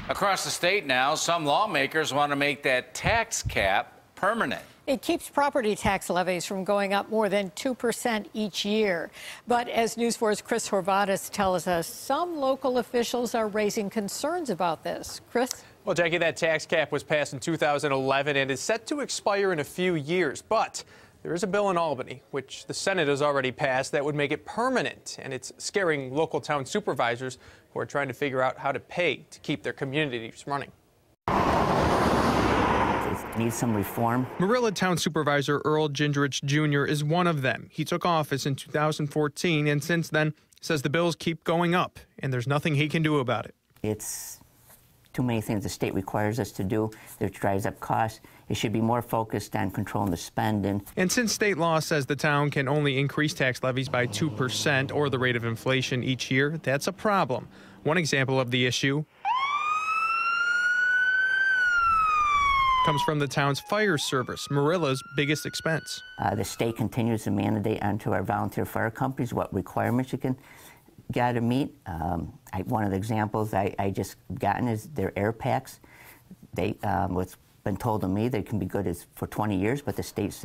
Across the state now, some lawmakers want to make that tax cap permanent. It keeps property tax levies from going up more than 2% each year. But as News 4's Chris Horvatis tells us, some local officials are raising concerns about this. Chris? Well, Jackie, that tax cap was passed in 2011 and is set to expire in a few years. But there is a bill in Albany, which the Senate has already passed, that would make it permanent. And it's scaring local town supervisors who are trying to figure out how to pay to keep their communities running. Needs some reform. Marilla Town Supervisor Earl Gingerich Jr. is one of them. He took office in 2014 and since then says the bills keep going up and there's nothing he can do about it. It's too many things the state requires us to do that drives up costs. It should be more focused on controlling the spending. And since state law says the town can only increase tax levies by 2% or the rate of inflation each year, that's a problem. One example of the issue comes from the town's fire service, Marilla's biggest expense. The state continues to mandate onto our volunteer fire companies what requirements you got to meet. One of the examples I just gotten is their air packs. What's been told to me, they can be good for 20 years, but the state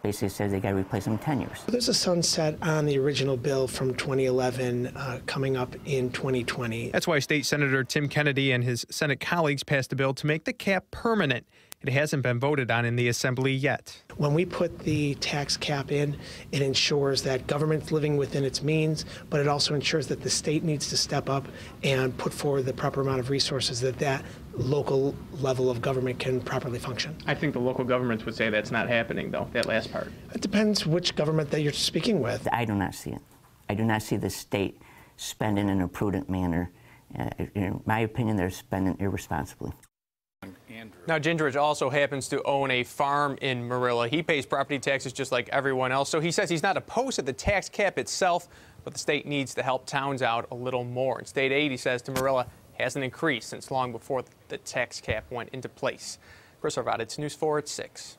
basically says they got to replace them in 10 years. There's a sunset on the original bill from 2011 coming up in 2020. That's why State Senator Tim Kennedy and his Senate colleagues passed a bill to make the cap permanent. It hasn't been voted on in the Assembly yet. When we put the tax cap in, it ensures that government's living within its means, but it also ensures that the state needs to step up and put forward the proper amount of resources that local level of government can properly function. I think the local governments would say that's not happening, though, that last part. It depends which government that you're speaking with. I do not see it. I do not see the state spending in a prudent manner. In my opinion, they're spending irresponsibly. Now, Gingerich also happens to own a farm in Marilla. He pays property taxes just like everyone else, so he says he's not opposed to the tax cap itself, but the state needs to help towns out a little more. And state aid, he says, to Marilla hasn't increased since long before the tax cap went into place. Chris Horvatis, News 4 at 6.